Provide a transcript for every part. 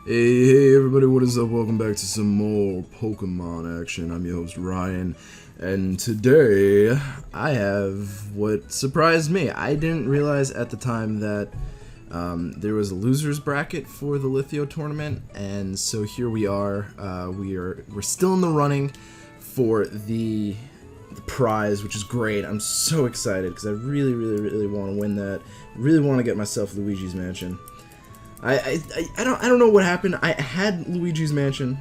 Hey everybody, what is up? Welcome back to some more Pokemon action. I'm your host Ryan, and today I have what surprised me. I didn't realize at the time that there was a losers bracket for the Lithio tournament, and so here we are. We're still in the running for the prize, which is great. I'm so excited because I really want to win that. Really want to get myself Luigi's Mansion. I don't know what happened. I had Luigi's Mansion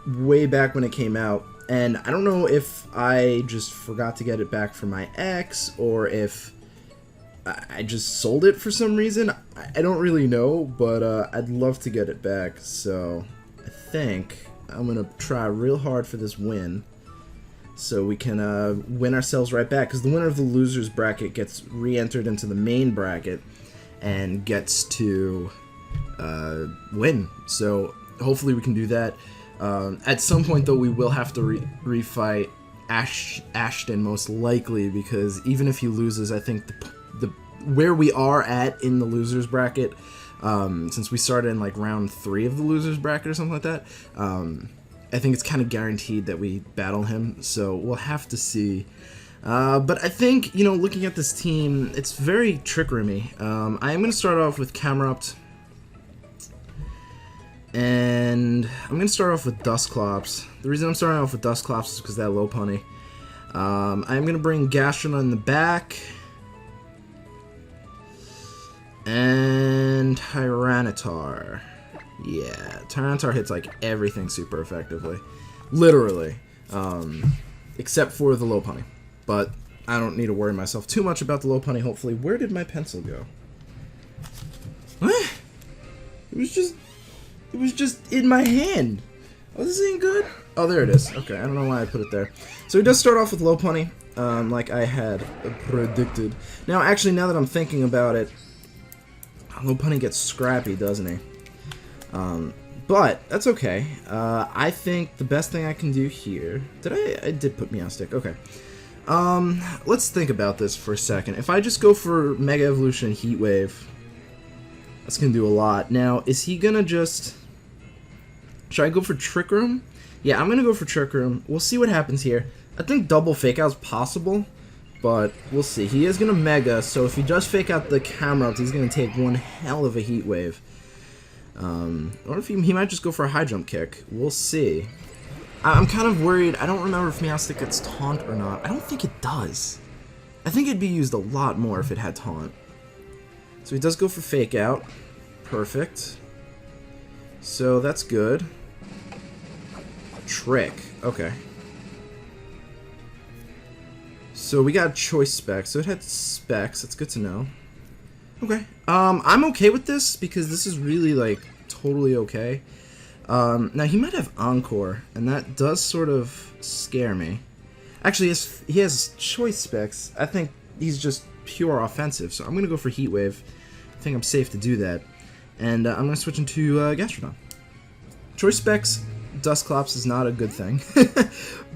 way back when it came out, and I don't know if I just forgot to get it back for my ex, or if I just sold it for some reason. I don't really know, but I'd love to get it back, so I think I'm gonna try real hard for this win, so we can win ourselves right back, because the winner of the losers bracket gets re-entered into the main bracket and gets to win. So hopefully we can do that. At some point though, we will have to refight Ashton most likely, because even if he loses, I think the where we are at in the losers bracket, since we started in like round 3 of the losers bracket or something like that, I think it's kind of guaranteed that we battle him. So we'll have to see. But I think, you know, looking at this team, it's very trick-roomy. I am going to start off with Camerupt, and I'm going to start off with Dusclops. The reason I'm starting off with Dusclops is because that Lopunny. I'm going to bring Gastrodon in the back, and Tyranitar. Yeah, Tyranitar hits like everything super effectively. Literally. Except for the Lopunny. But I don't need to worry myself too much about the Lopunny, hopefully. Where did my pencil go? What? It was just in my hand. Oh, this ain't good? Oh, there it is. Okay, I don't know why I put it there. So he does start off with Lopunny, like I had predicted. Now, actually, now that I'm thinking about it, Lopunny gets scrappy, doesn't he? But that's okay. I think the best thing I can do here... I did put Meowstic. Okay. Let's think about this for a second. If I just go for Mega Evolution and Heat Wave, that's gonna do a lot. Now, is he gonna just... Should I go for Trick Room? Yeah, I'm gonna go for Trick Room. We'll see what happens here. I think double Fake Out's possible, but we'll see. He is gonna Mega, so if he does Fake Out the Camerupt, he's gonna take one hell of a Heat Wave. Or if he might just go for a High Jump Kick. We'll see. I'm kind of worried. I don't remember if Meowstic gets Taunt or not. I don't think it does. I think it'd be used a lot more if it had Taunt. So he does go for Fake Out. Perfect. So that's good. Trick. Okay. So we got Choice Specs. So it had Specs. That's good to know. Okay. I'm okay with this, because this is really, like, totally okay. Now, he might have Encore, and that does sort of scare me. Actually, he has Choice Specs. I think he's just pure offensive, so I'm going to go for Heat Wave. I think I'm safe to do that. And I'm going to switch into Gastrodon. Choice Specs, Dusclops is not a good thing.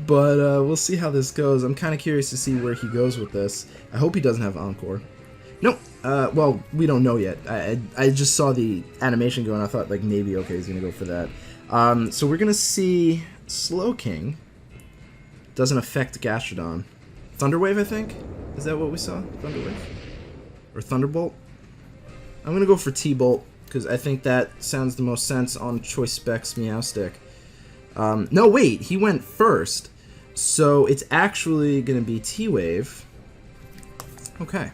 But we'll see how this goes. I'm kind of curious to see where he goes with this. I hope he doesn't have Encore. Nope. Well, we don't know yet. I just saw the animation go, and I thought, like, maybe, okay, he's going to go for that. So we're going to see Slowking. Doesn't affect Gastrodon. Thunderwave, I think? Is that what we saw? Thunderwave? Or Thunderbolt? I'm going to go for T-Bolt, because I think that sounds the most sense on Choice Specs Meowstic. No, wait, he went first. So it's actually going to be T-Wave. Okay.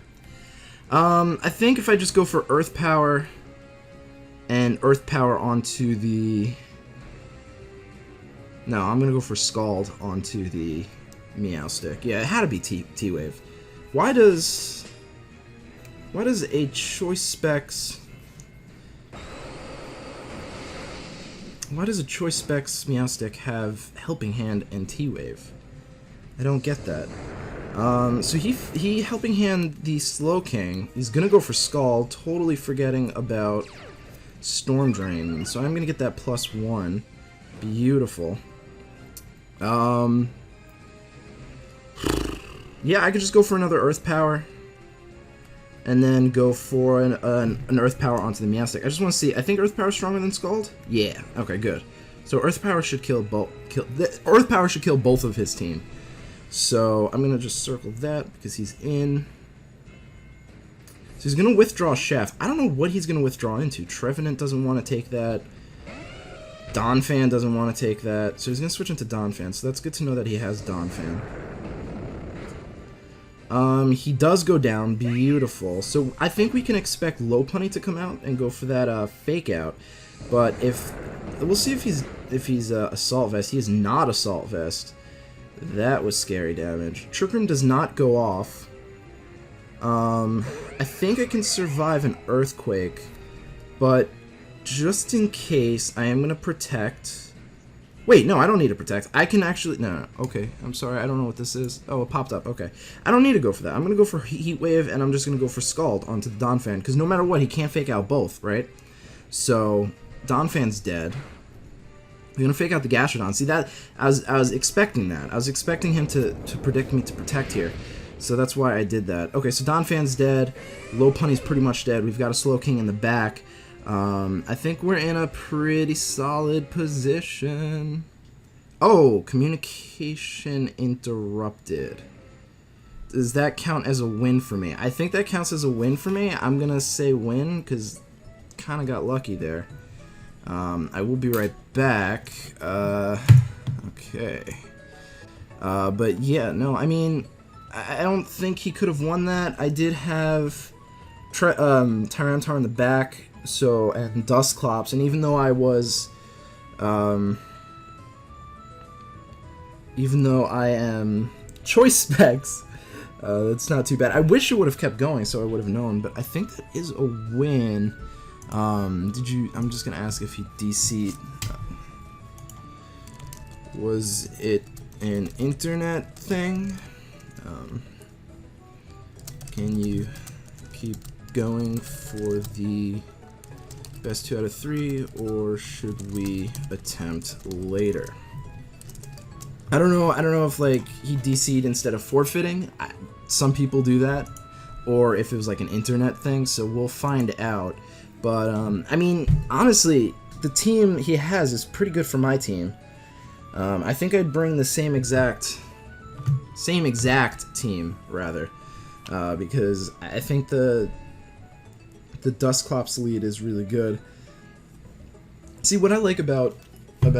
I think if I just go for Earth Power and Earth Power onto the... No, I'm gonna go for Scald onto the Meowstic. Yeah, it had to be T-Wave. Why does a Choice Specs... Why does a Choice Specs Meowstic have Helping Hand and T-Wave? I don't get that. So he Helping Hand the Slowking. He's gonna go for Scald, totally forgetting about Storm Drain. So I'm gonna get that +1. Beautiful. Yeah, I could just go for another Earth Power. and then go for an Earth Power onto the Meowstic. I just want to see. I think Earth Power is stronger than Scald. Yeah. Okay. Good. So Earth Power should kill both. Earth Power should kill both of his team. So I'm gonna just circle that because he's in. So he's gonna withdraw Chef. I don't know what he's gonna withdraw into. Trevenant doesn't want to take that. Donphan doesn't want to take that. So he's gonna switch into Donphan. So that's good to know that he has Donphan. He does go down. Beautiful. So I think we can expect Lopunny to come out and go for that fake out. But if we'll see if he's Assault Vest. He is not Assault Vest. That was scary damage. Trick Room does not go off. I think I can survive an Earthquake, but just in case, I am gonna protect. Wait, no, I don't need to protect. I can actually... No, okay. I'm sorry. I don't know what this is. Oh, it popped up. Okay. I don't need to go for that. I'm going to go for Heat Wave, and I'm just going to go for Scald onto the Donphan, because no matter what, he can't fake out both, right? So, Donphan's dead. I'm going to fake out the Gastrodon. See, that... I was expecting that. I was expecting him to predict me to protect here. So that's why I did that. Okay, so Donphan's dead. Lopunny's pretty much dead. We've got a Slowking in the back. I think we're in a pretty solid position. Oh, communication interrupted. Does that count as a win for me? I think that counts as a win for me. I'm gonna say win, because kind of got lucky there. I will be right back. Okay. But yeah, no, I mean, I don't think he could have won that. I did have Tyranitar in the back. So, and Dusclops, and even though I was, even though I am Choice Specs, that's not too bad. I wish it would have kept going so I would have known, but I think that is a win. I'm just gonna ask if he DC'd. Was it an internet thing? Can you keep going for the best 2 out of 3, or should we attempt later? I don't know if like he DC'd instead of forfeiting. Some people do that, or if it was like an internet thing. So we'll find out. But I mean, honestly, the team he has is pretty good for my team. I think I'd bring the same exact team rather, because I think the Dusclops lead is really good. See, what I like about what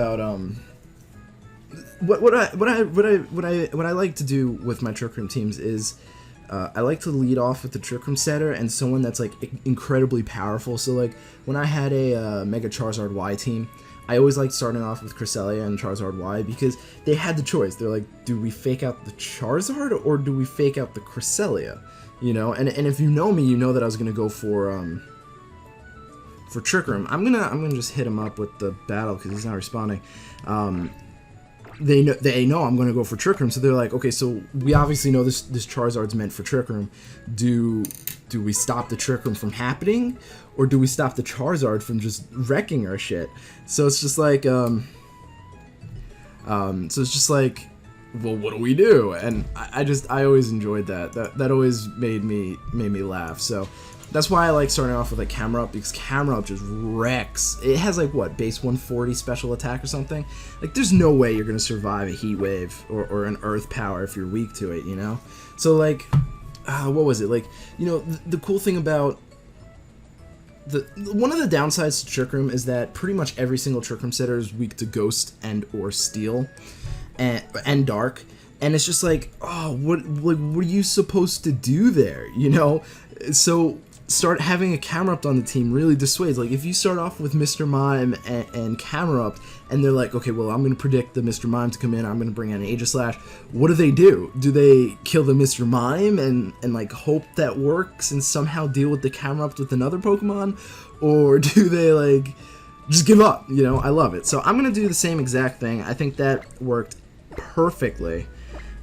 I like to do with my Trick Room teams is I like to lead off with the Trick Room setter and someone that's like incredibly powerful. So like when I had a Mega Charizard Y team, I always liked starting off with Cresselia and Charizard Y because they had the choice. They're like, do we fake out the Charizard or do we fake out the Cresselia? You know, and if you know me, you know that I was gonna go for Trick Room. I'm gonna just hit him up with the battle because he's not responding. They know I'm gonna go for Trick Room, so they're like, okay, so we obviously know this Charizard's meant for Trick Room. Do we stop the Trick Room from happening, or do we stop the Charizard from just wrecking our shit? So it's just like well, what do we do? And I always enjoyed that. That always made me laugh. So that's why I like starting off with like Camera Up, because Camera Up just wrecks. It has like what, base 140 special attack or something. Like there's no way you're gonna survive a Heat Wave or an Earth Power if you're weak to it, you know. So like, what was it like? You know, the cool thing about one of the downsides to Trick Room is that pretty much every single Trick Room setter is weak to Ghost and or Steel. And Dark, and it's just like, oh, what are you supposed to do there, you know? So start having a Camera Up on the team really dissuades. Like if you start off with Mr. Mime and Camera Up, and they're like, okay, well, I'm gonna predict the Mr. Mime to come in, I'm gonna bring in Aegislash. What do? Do they kill the Mr. Mime and like hope that works and somehow deal with the Camera Up with another Pokemon, or do they like just give up? You know, I love it. So I'm gonna do the same exact thing. I think that worked perfectly.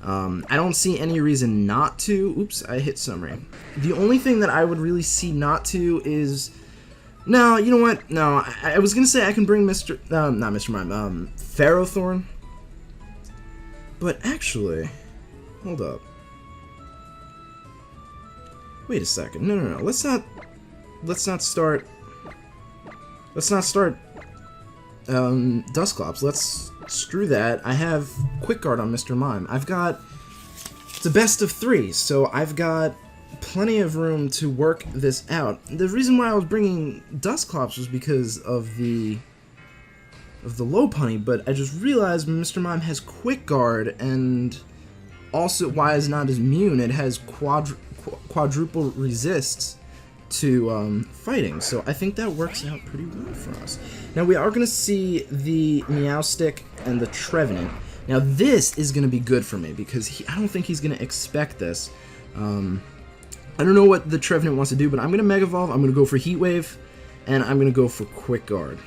I don't see any reason not to. Oops, I hit summary. The only thing that I would really see not to is, no, you know what? No, I was gonna say I can bring not Mr. Mime, Ferrothorn. But actually, hold up. Wait a second. No. Let's not start Dusclops. Let's screw that. I have Quick Guard on Mr. Mime. I've got, it's a best of 3, so I've got plenty of room to work this out. The reason why I was bringing Dusclops was because of the low punny, but I just realized Mr. Mime has Quick Guard, and also why it's not as immune. It has quadruple resists to fighting, so I think that works out pretty well for us. Now we are going to see the Meowstick and the Trevenant. Now this is going to be good for me because I don't think he's going to expect this. I don't know what the Trevenant wants to do, but I'm going to Mega Evolve, I'm going to go for Heat Wave, and I'm going to go for Quick Guard.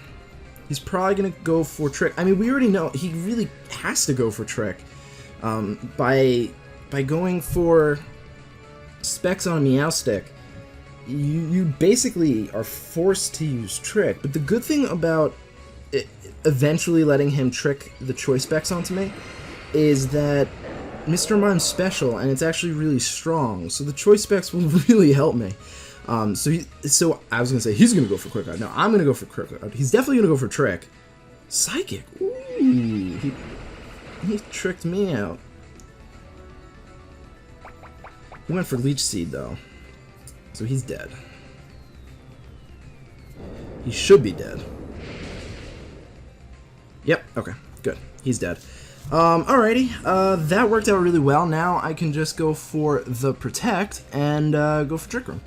He's probably going to go for Trick. I mean, we already know he really has to go for Trick. By going for Specs on a Meowstick, you basically are forced to use Trick. But the good thing about eventually letting him trick the Choice Specs onto me is that Mr. Mime's special, and it's actually really strong, so the Choice Specs will really help me. So I was gonna say he's gonna go for Quick Guard. No, I'm gonna go for Quick Guard. He's definitely gonna go for Trick. Psychic. Ooh, he tricked me out. He went for Leech Seed though, so he's dead. He should be dead. Yep. Okay. Good. He's dead. Alrighty, that worked out really well. Now I can just go for the Protect and go for Trick Room.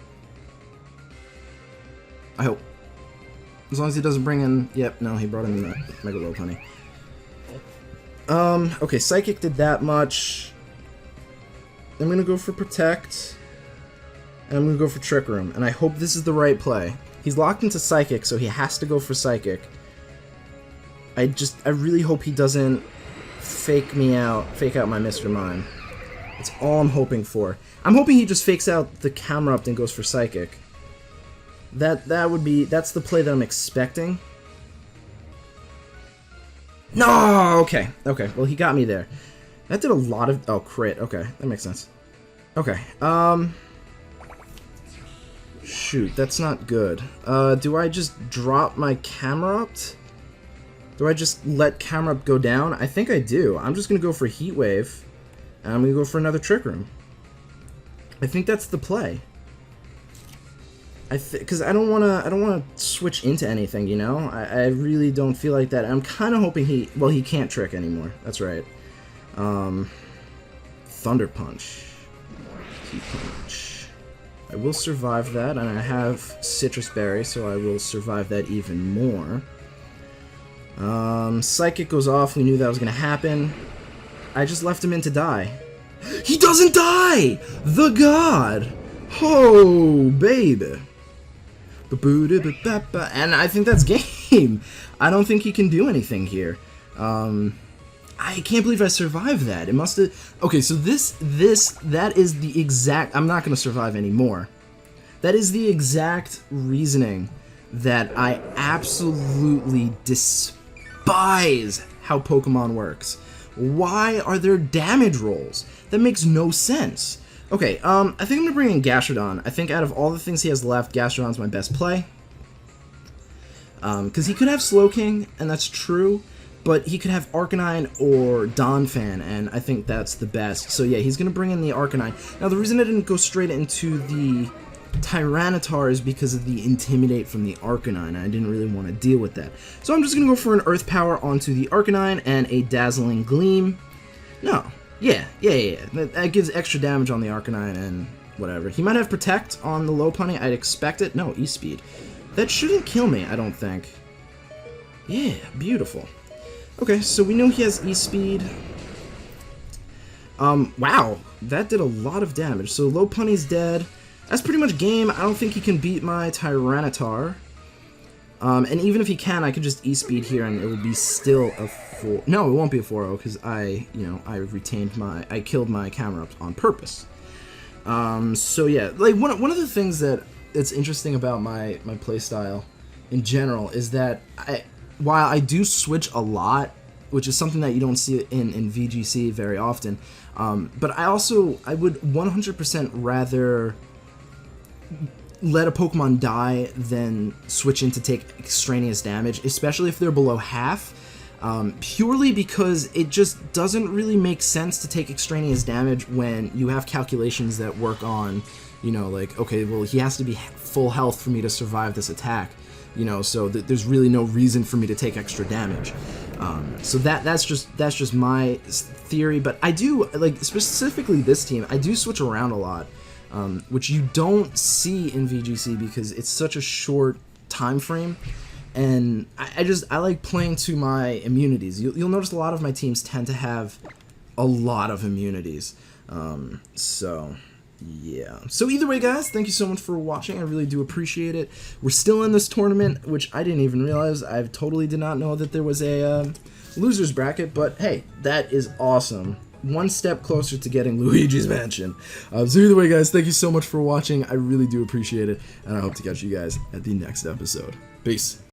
I hope. As long as he doesn't bring in... Yep, no, he brought in the Mega Low Punny. Okay, Psychic did that much. I'm gonna go for Protect. And I'm gonna go for Trick Room. And I hope this is the right play. He's locked into Psychic, so he has to go for Psychic. I really hope he doesn't fake out my Mr. Mime. That's all I'm hoping for. I'm hoping he just fakes out the camera up and goes for Psychic. That's the play that I'm expecting. No, okay, well he got me there. That did a lot of, oh, crit, okay, that makes sense. Okay, shoot, that's not good. Do I just drop my camera up? Do I just let camera up go down? I think I do. I'm just gonna go for Heat Wave, and I'm gonna go for another Trick Room. I think that's the play. Because I don't wanna switch into anything, you know. I really don't feel like that. I'm kind of hoping he can't trick anymore. That's right. Thunder Punch, Heat Punch. I will survive that, and I have Citrus Berry, so I will survive that even more. Psychic goes off. We knew that was gonna happen. I just left him in to die. He doesn't die! The God! Oh, baby. And I think that's game. I don't think he can do anything here. I can't believe I survived that. It must have... Okay, so that is the exact... I'm not gonna survive anymore. That is the exact reasoning that I absolutely despise how Pokemon works. Why are there damage rolls? That makes no sense. Okay, I think I'm gonna bring in Gastrodon. I think out of all the things he has left, Gastrodon's my best play. Because he could have Slowking, and that's true, but he could have Arcanine or Donphan, and I think that's the best. So yeah, he's gonna bring in the Arcanine. Now the reason I didn't go straight into the Tyranitar is because of the Intimidate from the Arcanine. I didn't really want to deal with that. So I'm just going to go for an Earth Power onto the Arcanine and a Dazzling Gleam. No. Yeah. That gives extra damage on the Arcanine and whatever. He might have Protect on the Lopunny. I'd expect it. No, E-Speed. That shouldn't kill me, I don't think. Yeah, beautiful. Okay, so we know he has E-Speed. Wow. That did a lot of damage. So Lopunny's dead. That's pretty much game. I don't think he can beat my Tyranitar. And even if he can, I could just E-Speed here and it will be still a 4... No, it won't be a 4-0 because I killed my camera up on purpose. So yeah, like one of the things that's interesting about my playstyle in general is that while I do switch a lot, which is something that you don't see in VGC very often, but I would 100% rather let a Pokemon die than switch in to take extraneous damage, especially if they're below half, purely because it just doesn't really make sense to take extraneous damage when you have calculations that work on, you know, like, okay, well, he has to be full health for me to survive this attack, you know, so there's really no reason for me to take extra damage. So that's just my theory, but I do, like, specifically this team, I do switch around a lot, which you don't see in VGC because it's such a short time frame, and I like playing to my immunities. You'll notice a lot of my teams tend to have a lot of immunities, so yeah. So either way, guys, thank you so much for watching. I really do appreciate it. We're still in this tournament, which I didn't even realize. I totally did not know that there was a loser's bracket, but hey, that is awesome. One step closer to getting Luigi's Mansion. So either way, guys, thank you so much for watching. I really do appreciate it, and I hope to catch you guys at the next episode. Peace.